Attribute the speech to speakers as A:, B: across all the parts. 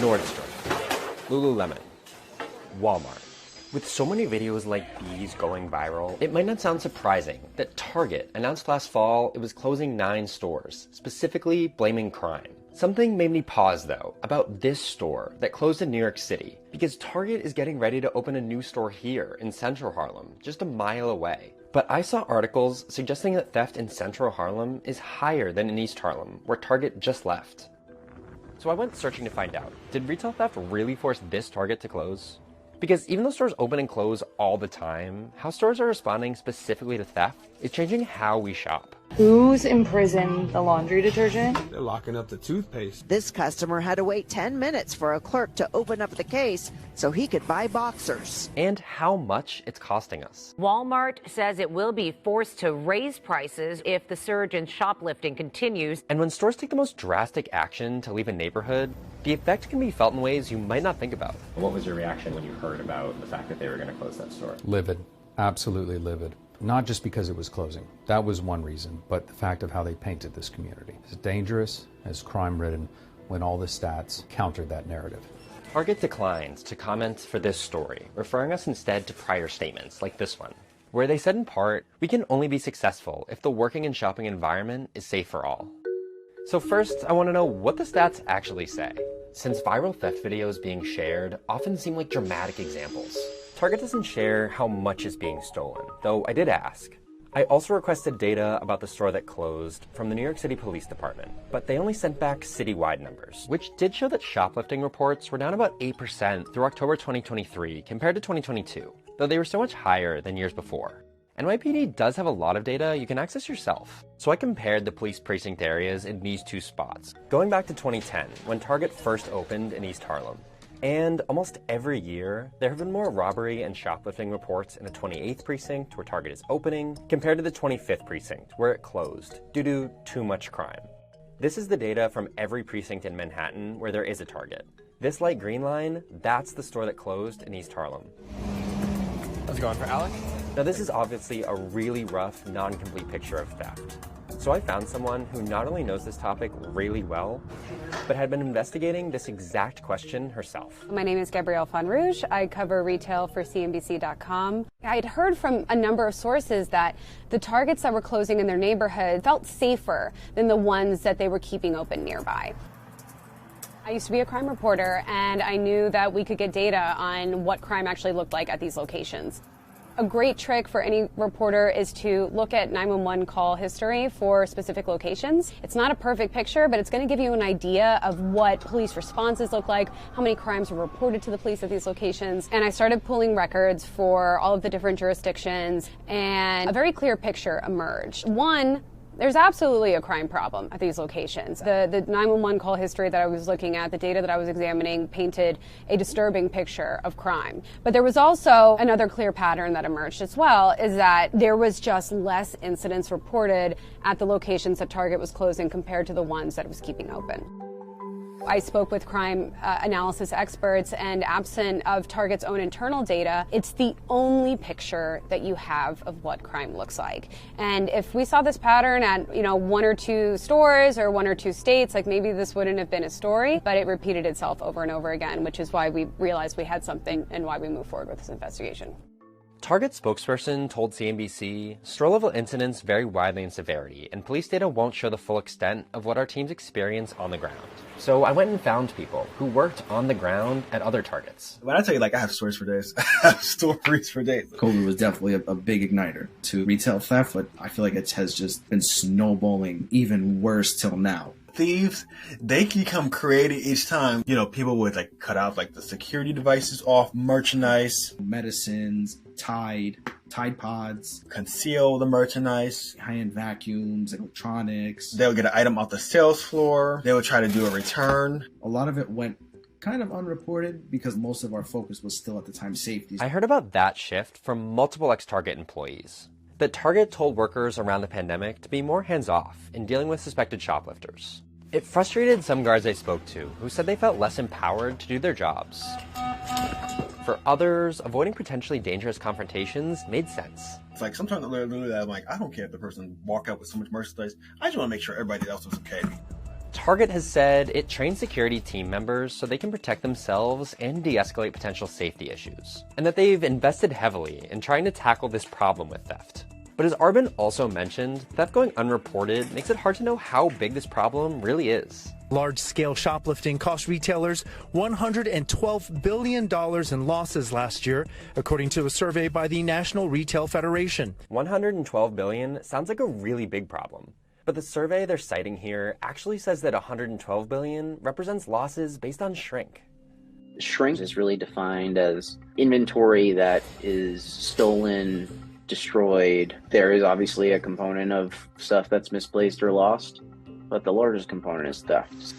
A: Nordstrom, Lululemon, Walmart. With so many videos like these going viral, it might not sound surprising that Target announced last fall it was closing 9 stores, specifically blaming crime. Something made me pause, though, about this store that closed in New York City, because Target is getting ready to open a new store here in Central Harlem, just a mile away. But I saw articles suggesting that theft in Central Harlem is higher than in East Harlem, where Target just left. So I went searching to find out, did retail theft really force this Target to close? Because even though stores open and close all the time, how stores are responding specifically to theft is changing how we shop.
B: Who's imprisoned the laundry detergent?
C: They're locking up the toothpaste.
D: This customer had to wait 10 minutes for a clerk to open up the case so he could buy boxers.
A: And how much it's costing us.
E: Walmart says it will be forced to raise prices if the surge in shoplifting continues.
A: And when stores take the most drastic action to leave a neighborhood, the effect can be felt in ways you might not think about.
F: What was your reaction when you heard about the fact that they were going to close that store?
G: Livid. Absolutely livid. Not just because it was closing. That was one reason, but the fact of how they painted this community. It's dangerous, it's crime-ridden, when all the stats countered that narrative.
A: Target declines to comment for this story, referring us instead to prior statements like this one, where they said in part, we can only be successful if the working and shopping environment is safe for all. So first, I want to know what the stats actually say, since viral theft videos being shared often seem like dramatic examples. Target doesn't share how much is being stolen, though I did ask. I also requested data about the store that closed from the New York City Police Department, but they only sent back citywide numbers, which did show that shoplifting reports were down about 8% through October 2023 compared to 2022, though they were so much higher than years before. NYPD does have a lot of data you can access yourself. So I compared the police precinct areas in these two spots, going back to 2010, when Target first opened in East Harlem. And almost every year, there have been more robbery and shoplifting reports in the 28th precinct, where Target is opening, compared to the 25th precinct, where it closed, due to too much crime. This is the data from every precinct in Manhattan where there is a Target. This light green line, that's the store that closed in East Harlem.
C: How's it going for Alec?
A: Now this is obviously a really rough, non-complete picture of theft. So I found someone who not only knows this topic really well, but had been investigating this exact question herself.
H: My name is Gabrielle Fonrouge. I cover retail for CNBC.com. I had heard from a number of sources that the Targets that were closing in their neighborhood felt safer than the ones that they were keeping open nearby. I used to be a crime reporter, and I knew that we could get data on what crime actually looked like at these locations. A great trick for any reporter is to look at 911 call history for specific locations. It's not a perfect picture, but it's going to give you an idea of what police responses look like, how many crimes were reported to the police at these locations. And I started pulling records for all of the different jurisdictions, and a very clear picture emerged. One, there's absolutely a crime problem at these locations. The 911 call history that I was looking at, the data that I was examining, painted a disturbing picture of crime. But there was also another clear pattern that emerged as well, is that there was just less incidents reported at the locations that Target was closing compared to the ones that it was keeping open. I spoke with crime analysis experts, and absent of Target's own internal data, it's the only picture that you have of what crime looks like. And if we saw this pattern at, 1 or 2 stores or 1 or 2 states, like maybe this wouldn't have been a story, but it repeated itself over and over again, which is why we realized we had something and why we moved forward with this investigation.
A: Target spokesperson told CNBC, store-level incidents vary widely in severity, and police data won't show the full extent of what our teams experience on the ground. So I went and found people who worked on the ground at other Targets.
I: When I tell you, I have stories for days. I have stories for days.
J: COVID was definitely a big igniter to retail theft, but I feel like it has just been snowballing even worse till now.
I: Thieves, they can become creative each time. People would cut out the security devices off merchandise,
J: medicines, Tide Pods,
I: conceal the merchandise,
J: high-end vacuums, electronics.
I: They would get an item off the sales floor. They would try to do a return.
J: A lot of it went kind of unreported because most of our focus was still at the time safety.
A: I heard about that shift from multiple ex-Target employees. That Target told workers around the pandemic to be more hands-off in dealing with suspected shoplifters. It frustrated some guards I spoke to who said they felt less empowered to do their jobs. For others, avoiding potentially dangerous confrontations made sense.
I: It's sometimes I'm I don't care if the person walk out with so much merchandise. I just want to make sure everybody else was okay.
A: Target has said it trains security team members so they can protect themselves and de-escalate potential safety issues, and that they've invested heavily in trying to tackle this problem with theft. But as Arbin also mentioned, theft going unreported makes it hard to know how big this problem really is.
K: Large-scale shoplifting cost retailers $112 billion in losses last year, according to a survey by the National Retail Federation.
A: $112 billion sounds like a really big problem. But the survey they're citing here actually says that $112 billion represents losses based on shrink.
L: Shrink is really defined as inventory that is stolen, destroyed. There is obviously a component of stuff that's misplaced or lost, but the largest component is theft.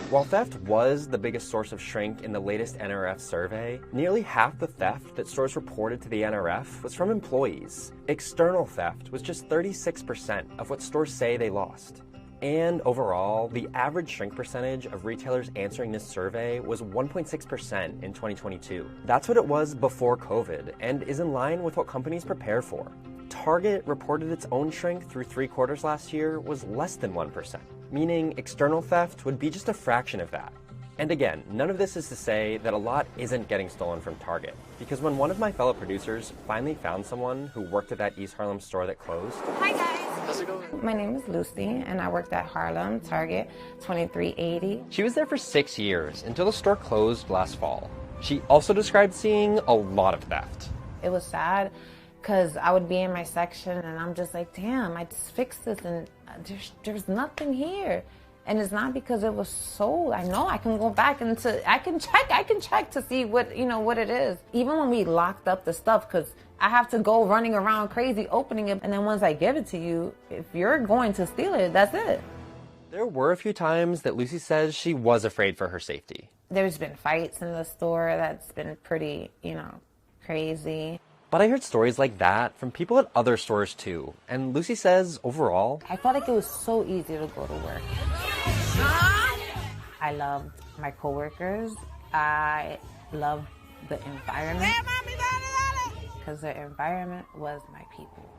A: While theft was the biggest source of shrink in the latest NRF survey, nearly half the theft that stores reported to the NRF was from employees. External theft was just 36% of what stores say they lost. And overall, the average shrink percentage of retailers answering this survey was 1.6% in 2022. That's what it was before COVID, and is in line with what companies prepare for. Target reported its own shrink through 3 quarters last year was less than 1%, meaning external theft would be just a fraction of that. And again, none of this is to say that a lot isn't getting stolen from Target, because when one of my fellow producers finally found someone who worked at that East Harlem store that closed...
M: Hi guys! How's it going? My name is Lucy, and I worked at Harlem, Target, 2380.
A: She was there for 6 years, until the store closed last fall. She also described seeing a lot of theft.
M: It was sad, because I would be in my section, and I'm just like, damn, I just fixed this, and there's nothing here. And it's not because it was sold. I know I can go back and I can check to see what, what it is. Even when we locked up the stuff, because I have to go running around crazy opening it. And then once I give it to you, if you're going to steal it, that's it.
A: There were a few times that Lucy says she was afraid for her safety.
M: There's been fights in the store that's been pretty, crazy.
A: But I heard stories like that from people at other stores too. And Lucy says, overall,
M: I felt like it was so easy to go to work. I loved my coworkers. I loved the environment. Because the environment was my people.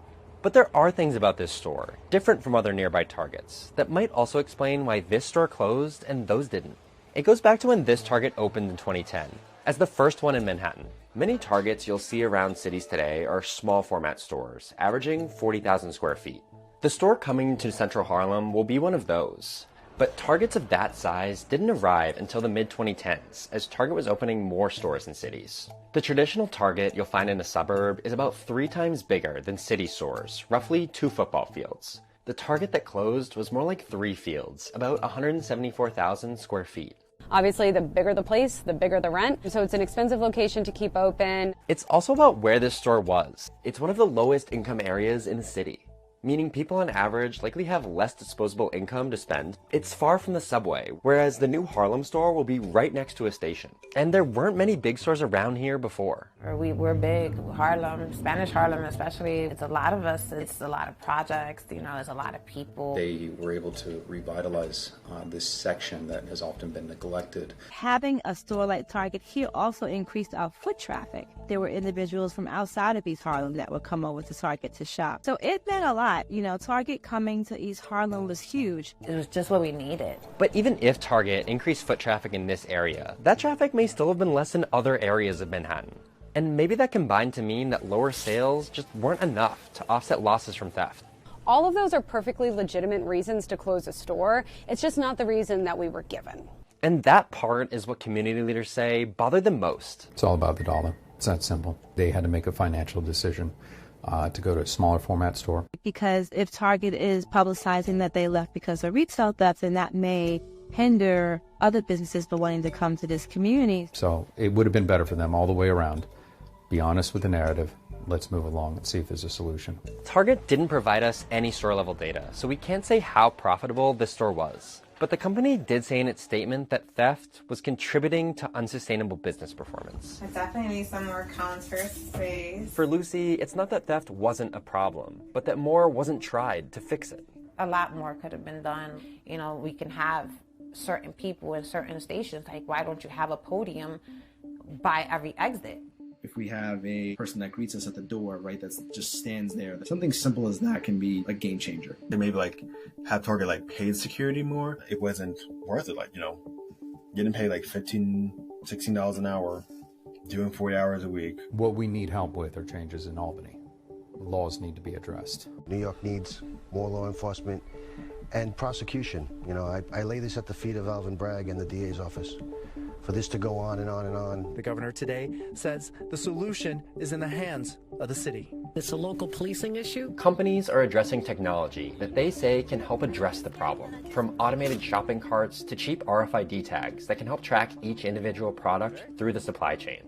A: But there are things about this store, different from other nearby Targets, that might also explain why this store closed and those didn't. It goes back to when this Target opened in 2010, as the first one in Manhattan. Many Targets you'll see around cities today are small format stores, averaging 40,000 square feet. The store coming to Central Harlem will be one of those. But Targets of that size didn't arrive until the mid-2010s, as Target was opening more stores in cities. The traditional Target you'll find in a suburb is about 3 times bigger than city stores, roughly 2 football fields. The Target that closed was more like 3 fields, about 174,000 square feet.
H: Obviously, the bigger the place, the bigger the rent. So it's an expensive location to keep open.
A: It's also about where this store was. It's one of the lowest income areas in the city, meaning people on average likely have less disposable income to spend. It's far from the subway, whereas the new Harlem store will be right next to a station. And there weren't many big stores around here before.
M: We're big. Harlem, Spanish Harlem especially, it's a lot of us. It's a lot of projects, it's a lot of people.
G: They were able to revitalize this section that has often been neglected.
N: Having a store like Target here also increased our foot traffic. There were individuals from outside of East Harlem that would come over to Target to shop. So it meant a lot. Target coming to East Harlem was huge.
M: It was just what we needed.
A: But even if Target increased foot traffic in this area, that traffic may still have been less in other areas of Manhattan. And maybe that combined to mean that lower sales just weren't enough to offset losses from theft.
H: All of those are perfectly legitimate reasons to close a store. It's just not the reason that we were given.
A: And that part is what community leaders say bothered them most.
G: It's all about the dollar. It's that simple. They had to make a financial decision to go to a smaller format store.
N: Because if Target is publicizing that they left because of retail theft, then that may hinder other businesses from wanting to come to this community.
G: So it would have been better for them all the way around. Be honest with the narrative. Let's move along and see if there's a solution.
A: Target didn't provide us any store-level data, so we can't say how profitable this store was. But the company did say in its statement that theft was contributing to unsustainable business performance.
O: I definitely need some more counter space.
A: For Lucy, it's not that theft wasn't a problem, but that more wasn't tried to fix it.
M: A lot more could have been done. We can have certain people in certain stations. Like, why don't you have a podium by every exit?
J: If If we have a person that greets us at the door, right, that just stands there, something simple as that can be a game changer.
I: They maybe like have Target like paid security more. It wasn't worth it. Like, you know, getting paid like $15, $16 an hour, doing 40 hours a week.
G: What we need help with are changes in Albany. Laws need to be addressed.
P: New York needs more law enforcement and prosecution. You know, I lay this at the feet of Alvin Bragg and the DA's office for this to go on and on and on.
K: The governor today says the solution is in the hands of the city.
Q: It's a local policing issue.
A: Companies are addressing technology that they say can help address the problem, from automated shopping carts to cheap RFID tags that can help track each individual product through the supply chain.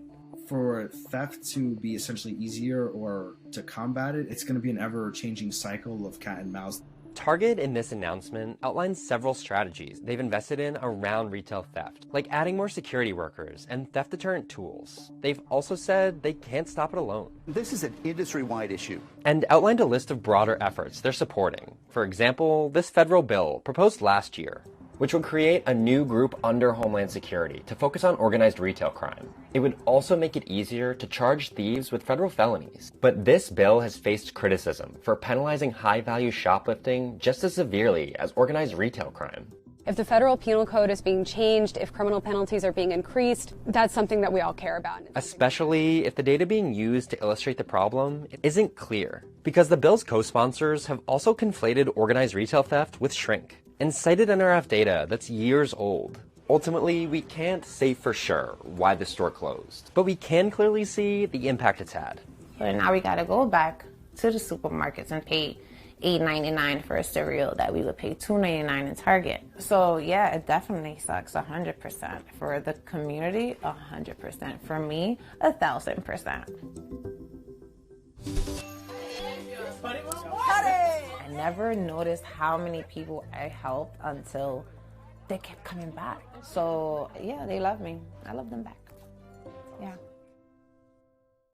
J: For theft to be essentially easier or to combat it, it's going to be an ever-changing cycle of cat and mouse.
A: Target in this announcement outlines several strategies they've invested in around retail theft, like adding more security workers and theft deterrent tools. They've also said they can't stop it alone.
R: This is an industry-wide issue.
A: And outlined a list of broader efforts they're supporting. For example, this federal bill proposed last year, which would create a new group under Homeland Security to focus on organized retail crime. It would also make it easier to charge thieves with federal felonies. But this bill has faced criticism for penalizing high-value shoplifting just as severely as organized retail crime.
H: If the federal penal code is being changed, if criminal penalties are being increased, that's something that we all care about.
A: Especially if the data being used to illustrate the problem isn't clear, because the bill's co-sponsors have also conflated organized retail theft with shrink and cited NRF data that's years old. Ultimately, we can't say for sure why the store closed, but we can clearly see the impact it's had.
M: But now we gotta go back to the supermarkets and pay $8.99 for a cereal that we would pay $2.99 in Target. So yeah, it definitely sucks 100%. For the community, 100%. For me, 1,000%. I never noticed how many people I helped until they kept coming back. So yeah, they love me. I love them back. Yeah.